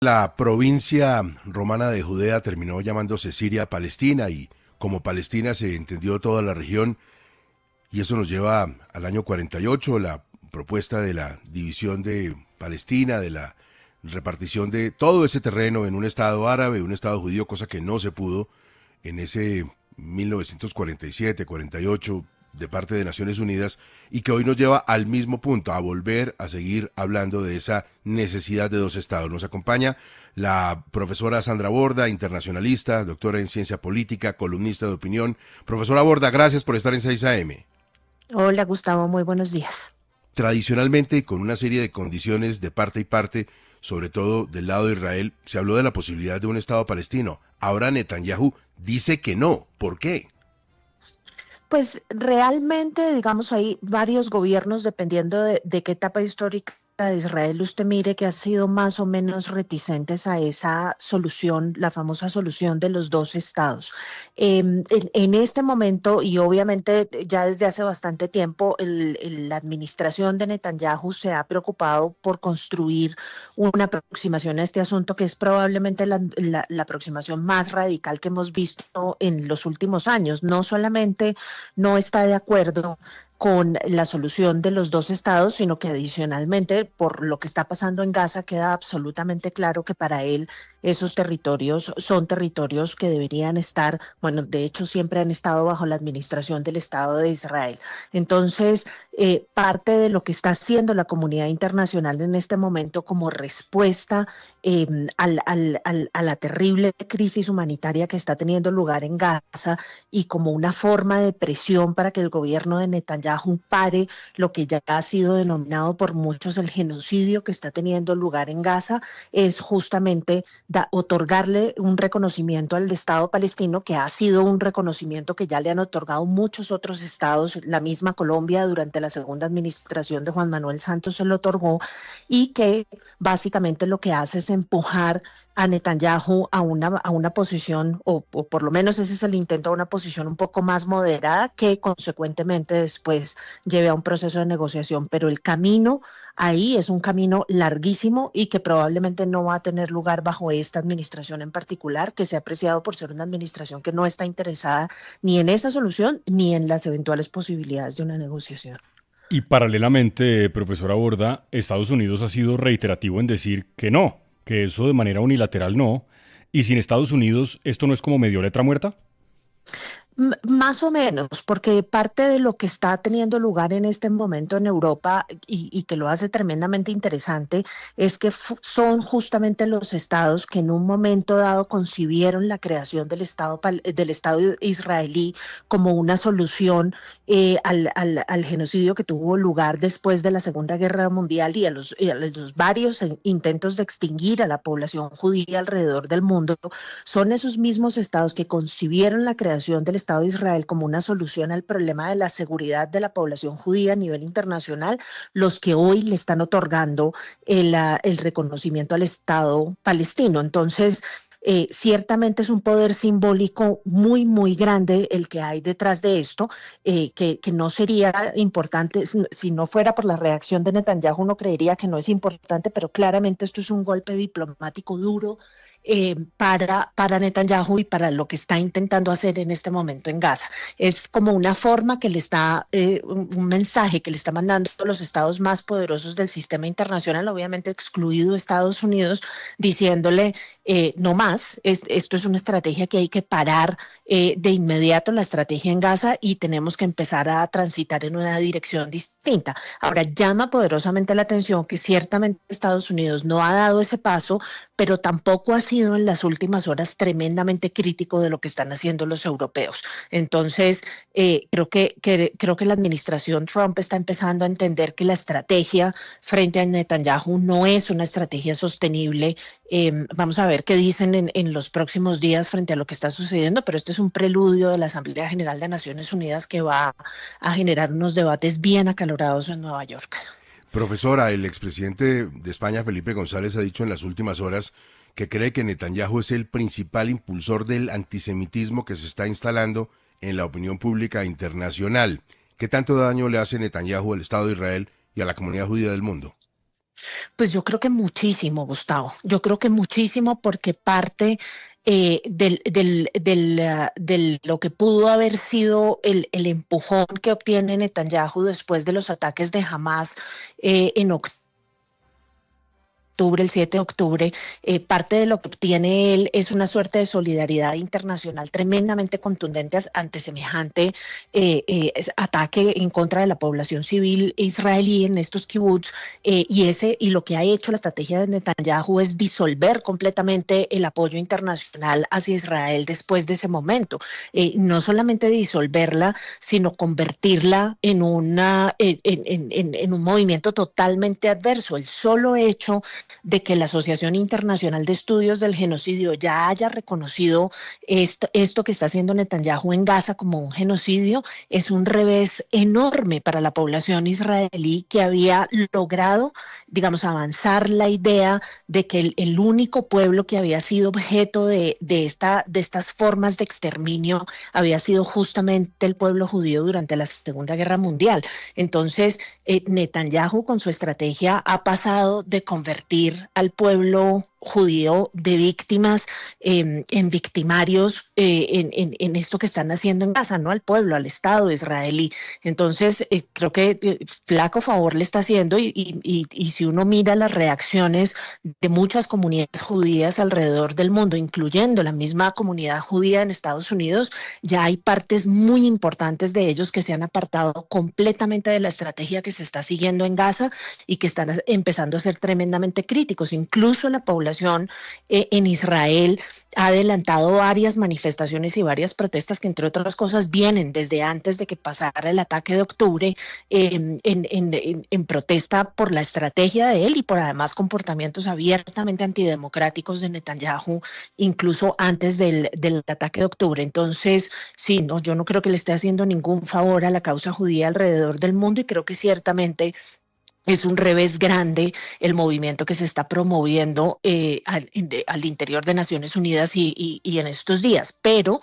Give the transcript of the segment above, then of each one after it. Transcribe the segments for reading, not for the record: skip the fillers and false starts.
La provincia romana de Judea terminó llamándose Siria Palestina y como Palestina se entendió toda la región y eso nos lleva al año 48, la propuesta de la división de Palestina, de la repartición de todo ese terreno en un estado árabe, un estado judío, cosa que no se pudo en ese 1947-48 de parte de Naciones Unidas y que hoy nos lleva al mismo punto, a volver a seguir hablando de esa necesidad de dos estados. Nos acompaña la profesora Sandra Borda, internacionalista, doctora en ciencia política, columnista de opinión. Profesora Borda, gracias por estar en 6 AM. Hola Gustavo, muy buenos días. Tradicionalmente, con una serie de condiciones de parte y parte, sobre todo del lado de Israel, se habló de la posibilidad de un Estado palestino. Ahora Netanyahu dice que no. ¿Por qué? Pues realmente, digamos, hay varios gobiernos, dependiendo de qué etapa histórica de Israel usted mire, que han sido más o menos reticentes a esa solución, la famosa solución de los dos estados. En este momento, y obviamente ya desde hace bastante tiempo, la administración de Netanyahu se ha preocupado por construir una aproximación a este asunto que es probablemente la aproximación más radical que hemos visto en los últimos años. No solamente no está de acuerdo con la solución de los dos estados, sino que adicionalmente, por lo que está pasando en Gaza, queda absolutamente claro que para él esos territorios son territorios que deberían estar, bueno, de hecho siempre han estado bajo la administración del Estado de Israel. Entonces, parte de lo que está haciendo la comunidad internacional en este momento como respuesta eh, a la terrible crisis humanitaria que está teniendo lugar en Gaza y como una forma de presión para que el gobierno de Netanyahu pare lo que ya ha sido denominado por muchos el genocidio que está teniendo lugar en Gaza, es justamente otorgarle un reconocimiento al Estado palestino, que ha sido un reconocimiento que ya le han otorgado muchos otros estados. La misma Colombia durante la segunda administración de Juan Manuel Santos se lo otorgó, y que básicamente lo que hace es empujar a Netanyahu a una posición, o por lo menos ese es el intento, a una posición un poco más moderada, que consecuentemente después lleve a un proceso de negociación. Pero el camino ahí es un camino larguísimo y que probablemente no va a tener lugar bajo esta administración en particular, que se ha apreciado por ser una administración que no está interesada ni en esa solución ni en las eventuales posibilidades de una negociación. Y paralelamente, profesora Borda, Estados Unidos ha sido reiterativo en decir que eso de manera unilateral no, y sin Estados Unidos esto no es como medio letra muerta. Más o menos, porque parte de lo que está teniendo lugar en este momento en Europa, y que lo hace tremendamente interesante, es que son justamente los estados que en un momento dado concibieron la creación del Estado israelí como una solución al genocidio que tuvo lugar después de la Segunda Guerra Mundial, y a los varios intentos de extinguir a la población judía alrededor del mundo. Son esos mismos estados que concibieron la creación del Estado de Israel como una solución al problema de la seguridad de la población judía a nivel internacional, los que hoy le están otorgando el reconocimiento al Estado palestino. Entonces, ciertamente es un poder simbólico muy, muy grande el que hay detrás de esto, que no sería importante si no fuera por la reacción de Netanyahu. Uno creería que no es importante, pero claramente esto es un golpe diplomático duro para Netanyahu y para lo que está intentando hacer en este momento en Gaza. Es como una forma que le está, un mensaje que le está mandando a los estados más poderosos del sistema internacional, obviamente excluido Estados Unidos, diciéndole no más. Esto es una estrategia que hay que parar de inmediato, la estrategia en Gaza, y tenemos que empezar a transitar en una dirección distinta. Ahora, llama poderosamente la atención que ciertamente Estados Unidos no ha dado ese paso, pero tampoco ha sido en las últimas horas tremendamente crítico de lo que están haciendo los europeos. Entonces, creo que la administración Trump está empezando a entender que la estrategia frente a Netanyahu no es una estrategia sostenible. Vamos a ver qué dicen en los próximos días frente a lo que está sucediendo, pero esto es un preludio de la Asamblea General de Naciones Unidas que va a generar unos debates bien acalorados en Nueva York. Profesora, el expresidente de España, Felipe González, ha dicho en las últimas horas que cree que Netanyahu es el principal impulsor del antisemitismo que se está instalando en la opinión pública internacional. ¿Qué tanto daño le hace Netanyahu al Estado de Israel y a la comunidad judía del mundo? Pues yo creo que muchísimo, Gustavo. Yo creo que muchísimo porque parte de lo que pudo haber sido el empujón que obtiene Netanyahu después de los ataques de Hamas en octubre, el 7 de octubre, parte de lo que obtiene él es una suerte de solidaridad internacional tremendamente contundente ante semejante ataque en contra de la población civil israelí en estos kibbutz, y lo que ha hecho la estrategia de Netanyahu es disolver completamente el apoyo internacional hacia Israel después de ese momento. No solamente disolverla, sino convertirla en un movimiento totalmente adverso. El solo hecho de que la Asociación Internacional de Estudios del Genocidio ya haya reconocido esto que está haciendo Netanyahu en Gaza como un genocidio es un revés enorme para la población israelí que había logrado, digamos, avanzar la idea de que el único pueblo que había sido objeto de estas formas de exterminio había sido justamente el pueblo judío durante la Segunda Guerra Mundial. Entonces, Netanyahu con su estrategia ha pasado de convertir al pueblo judío de víctimas en victimarios en esto que están haciendo en Gaza, no al pueblo, al Estado israelí. Entonces, creo que flaco favor le está haciendo y si uno mira las reacciones de muchas comunidades judías alrededor del mundo, incluyendo la misma comunidad judía en Estados Unidos, ya hay partes muy importantes de ellos que se han apartado completamente de la estrategia que se está siguiendo en Gaza y que están empezando a ser tremendamente críticos. Incluso la población en Israel ha adelantado varias manifestaciones y varias protestas que, entre otras cosas, vienen desde antes de que pasara el ataque de octubre en protesta por la estrategia de él y por además comportamientos abiertamente antidemocráticos de Netanyahu, incluso antes del ataque de octubre. Entonces, sí, no, yo no creo que le esté haciendo ningún favor a la causa judía alrededor del mundo y creo que ciertamente es un revés grande el movimiento que se está promoviendo al interior de Naciones Unidas y en estos días, pero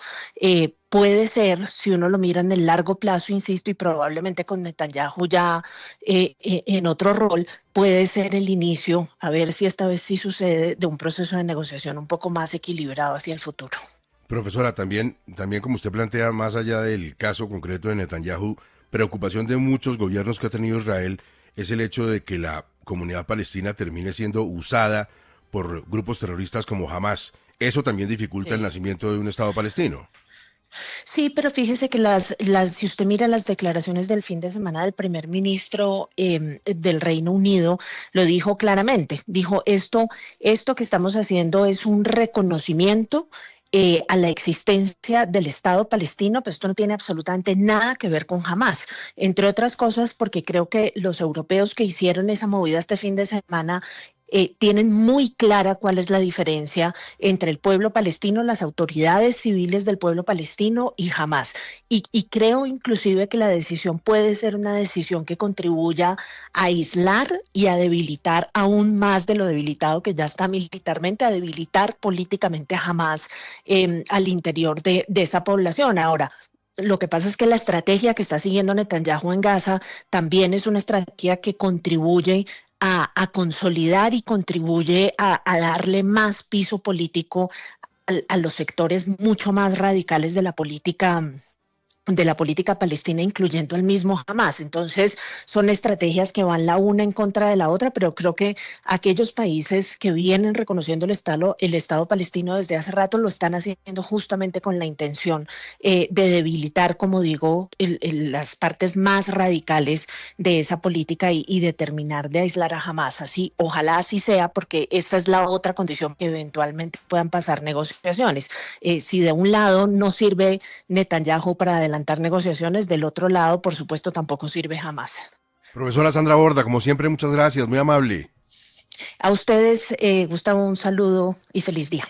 puede ser, si uno lo mira en el largo plazo, insisto, y probablemente con Netanyahu ya en otro rol, puede ser el inicio, a ver si esta vez sí sucede, de un proceso de negociación un poco más equilibrado hacia el futuro. Profesora, también como usted plantea, más allá del caso concreto de Netanyahu, preocupación de muchos gobiernos que ha tenido Israel es el hecho de que la comunidad palestina termine siendo usada por grupos terroristas como Hamas. Eso también dificulta el Sí. nacimiento de un Estado palestino. Sí, pero fíjese que si usted mira las declaraciones del fin de semana del primer ministro del Reino Unido, lo dijo claramente. Dijo, esto que estamos haciendo es un reconocimiento a la existencia del Estado palestino, pero esto no tiene absolutamente nada que ver con Hamas. Entre otras cosas, porque creo que los europeos que hicieron esa movida este fin de semana tienen muy clara cuál es la diferencia entre el pueblo palestino, las autoridades civiles del pueblo palestino y Hamas. Y creo inclusive que la decisión puede ser una decisión que contribuya a aislar y a debilitar aún más de lo debilitado que ya está militarmente, a debilitar políticamente a Hamas al interior de esa población. Ahora, lo que pasa es que la estrategia que está siguiendo Netanyahu en Gaza también es una estrategia que contribuye a consolidar y contribuye a darle más piso político a los sectores mucho más radicales de la política palestina, incluyendo el mismo Hamas. Entonces, son estrategias que van la una en contra de la otra, pero creo que aquellos países que vienen reconociendo el Estado palestino desde hace rato lo están haciendo justamente con la intención de debilitar, como digo, las partes más radicales de esa política y de terminar de aislar a Hamas. Así, ojalá así sea, porque esta es la otra condición que eventualmente puedan pasar negociaciones. Si de un lado no sirve Netanyahu para adelantar negociaciones, del otro lado, por supuesto, tampoco sirve jamás. Profesora Sandra Borda, como siempre, muchas gracias, muy amable. A ustedes, Gustavo, un saludo y feliz día.